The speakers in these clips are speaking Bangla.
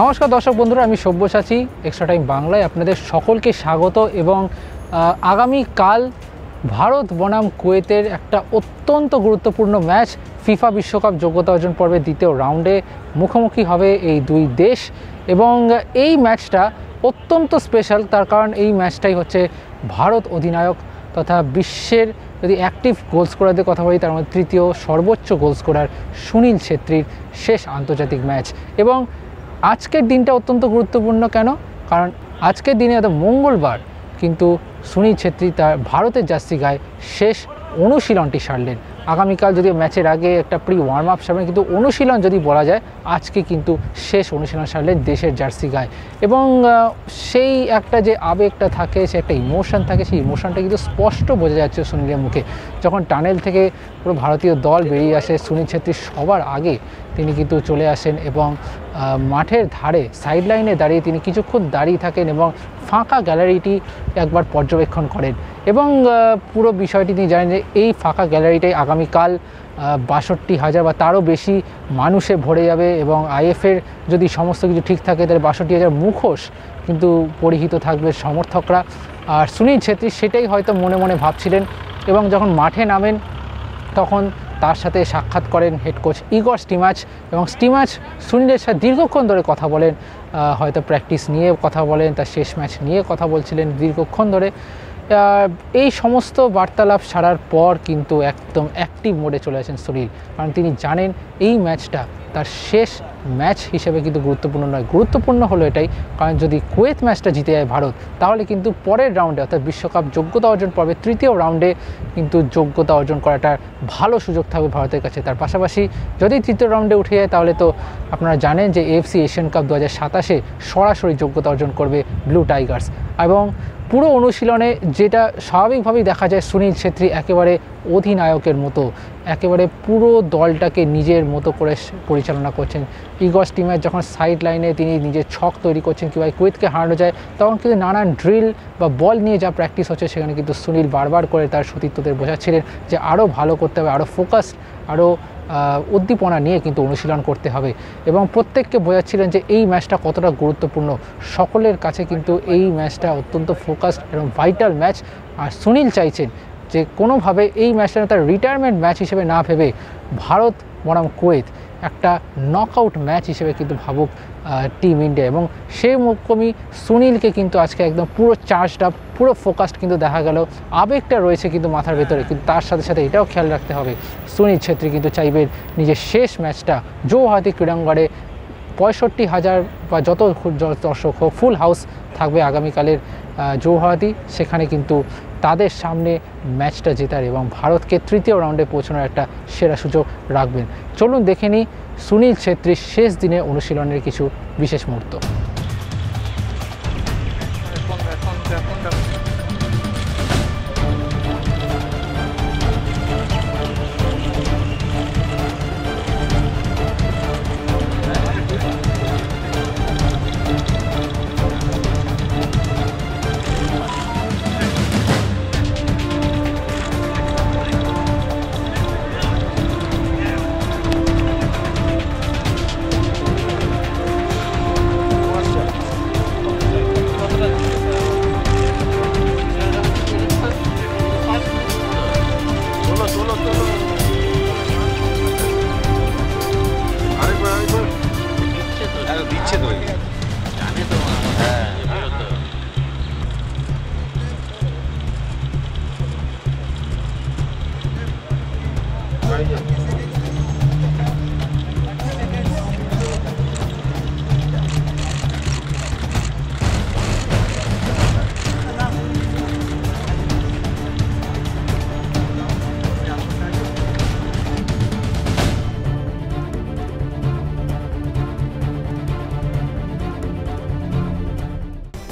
নমস্কার দর্শক বন্ধুরা, আমি সব্যসাচী এক্সট্রা টাইম বাংলায় আপনাদের সকলকে স্বাগত। এবং আগামীকাল ভারত বনাম কুয়েতের একটা অত্যন্ত গুরুত্বপূর্ণ ম্যাচ, ফিফা বিশ্বকাপ যোগ্যতা অর্জন পর্বের দ্বিতীয় রাউন্ডে মুখোমুখি হবে এই দুই দেশ। এবং এই ম্যাচটা অত্যন্ত স্পেশাল, তার কারণ এই ম্যাচটাই হচ্ছে ভারত অধিনায়ক তথা বিশ্বের যদি অ্যাক্টিভ গোল স্কোরারদের কথা বলি তার মধ্যে তৃতীয় সর্বোচ্চ গোল স্কোরার সুনীল ছেত্রীর শেষ আন্তর্জাতিক ম্যাচ। এবং আজকের দিনটা অত্যন্ত গুরুত্বপূর্ণ কেন? কারণ আজকের দিনে মঙ্গলবার কিন্তু সুনীল ছেত্রী তার ভারতের জার্সি গায়ে শেষ অনুশীলনটি সারলেন। আগামীকাল যদি ম্যাচের আগে একটা প্রি ওয়ার্ম আপ সারবেন, কিন্তু অনুশীলন যদি বলা যায় আজকে কিন্তু শেষ অনুশীলন সারলেন দেশের জার্সি গায়ে। এবং সেই একটা যে আবেগটা থাকে, সে একটা ইমোশন থাকে, সেই ইমোশনটা কিন্তু স্পষ্ট বোঝা যাচ্ছে সুনীলের মুখে। যখন টানেল থেকে পুরো ভারতীয় দল বেরিয়ে আসে, সুনীল ছেত্রী সবার আগে তিনি কিন্তু চলে আসেন এবং মাঠের ধারে সাইড লাইনে দাঁড়িয়ে তিনি কিছুক্ষণ দাঁড়িয়ে থাকেন এবং ফাঁকা গ্যালারিটি একবার পর্যবেক্ষণ করেন। এবং পুরো বিষয়টি তিনি জানেন যে এই ফাঁকা গ্যালারিটাই আগামীকাল ৬২,০০০ বা তারও বেশি মানুষে ভরে যাবে। এবং আইএফের যদি সমস্ত কিছু ঠিক থাকে তাহলে ৬২,০০০ মুখোশ কিন্তু পরিহিত থাকবে সমর্থকরা। আর সুনীল ছেত্রী সেটাই হয়তো মনে মনে ভাবছিলেন। এবং যখন মাঠে নামেন তখন তার সাথে সাক্ষাৎ করেন হেড কোচ ইগর স্টিমাচ। এবং স্টিমাচ সুনীলের সাথে দীর্ঘক্ষণ ধরে কথা বলেন, হয়তো প্র্যাকটিস নিয়ে কথা বলেন, তার শেষ ম্যাচ নিয়ে কথা বলছিলেন দীর্ঘক্ষণ ধরে। এই সমস্ত বার্তালাপ সারার পর কিন্তু একদম অ্যাক্টিভ মোডে চলে আসেন সুনীল, কারণ তিনি জানেন এই ম্যাচটা তার শেষ ম্যাচ হিসেবে কিন্তু গুরুত্বপূর্ণ নয়। গুরুত্বপূর্ণ হলো এটাই, কারণ যদি কুয়েত ম্যাচটা জিতে যায় ভারত, তাহলে কিন্তু পরের রাউন্ডে অর্থাৎ বিশ্বকাপ যোগ্যতা অর্জন পর্বে তৃতীয় রাউন্ডে কিন্তু যোগ্যতা অর্জন করাটা ভালো সুযোগ থাকবে ভারতের কাছে। তার পাশাপাশি যদি তৃতীয় রাউন্ডে উঠে যায় তাহলে তো আপনারা জানেন যে এএফসি এশিয়ান কাপ ২০২৭ সরাসরি যোগ্যতা অর্জন করবে ব্লু টাইগার্স। এবং পুরো অনুশীলনে যেটা স্বাভাবিকভাবেই দেখা যায়, সুনীল ছেত্রী একেবারে অধিনায়কের মতো একেবারে পুরো দলটাকে নিজের মতো করে পরিচালনা করছেন। ইগর স্টিমাচ যখন সাইড লাইনে তিনি নিজের ছক তৈরি করছেন কীভাবে কুয়েতকে হারানো যায়, তখন কিন্তু নানান ড্রিল বা বল নিয়ে যা প্র্যাকটিস হচ্ছে সেখানে কিন্তু সুনীল বারবার করে তার সতীর্থদের বোঝাচ্ছিলেন যে আরও ভালো করতে হবে, আরও ফোকাস, আরও উদ্দীপনা নিয়ে কিন্তু অনুশীলন করতে হবে। এবং প্রত্যেককে বোঝাচ্ছিলেন যে এই ম্যাচটা কতটা গুরুত্বপূর্ণ। সকলের কাছে কিন্তু এই ম্যাচটা অত্যন্ত ফোকাসড এবং ভাইটাল ম্যাচ। আর সুনীল চাইছেন যে কোনোভাবে এই ম্যাচটা তার রিটায়ারমেন্ট ম্যাচ হিসেবে না ভেবে ভারত বনাম কুয়েত একটা নকআউট ম্যাচ হিসেবে কিন্তু ভাবুক টিম ইন্ডিয়া। এবং সেই মৌকমি সুনীলকে কিন্তু আজকে একদম পুরো চার্জড আপ, পুরো ফোকাসড কিন্তু দেখা গেল। আবেগটা রয়েছে কিন্তু মাথার ভেতরে, কিন্তু তার সাথে সাথে এটাও খেয়াল রাখতে হবে সুনীল ছেত্রী কিন্তু চাইবেন নিজের শেষ ম্যাচটা জৌহাতি ক্রীড়াঙ্গনে ৬৫,০০০ বা যত দর্শক হোক, ফুল হাউস থাকবে আগামীকালের জৌহাতি, সেখানে কিন্তু তাদের সামনে ম্যাচটা জেতার এবং ভারতকে তৃতীয় রাউন্ডে পৌঁছানোর একটা সেরা সুযোগ রাখবেন। চলুন দেখে নিই সুনীল ছেত্রীর শেষ দিনে অনুশীলনের কিছু বিশেষ মুহূর্ত।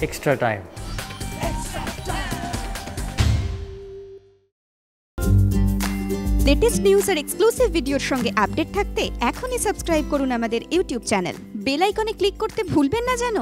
Extra time. লেটেস্ট নিউজ আর এক্সক্লুসিভ ভিডিওর সঙ্গে আপডেট থাকতে এখনই সাবস্ক্রাইব করুন আমাদের ইউটিউব চ্যানেল। বেল আইকনে ক্লিক করতে ভুলবেন না যেন।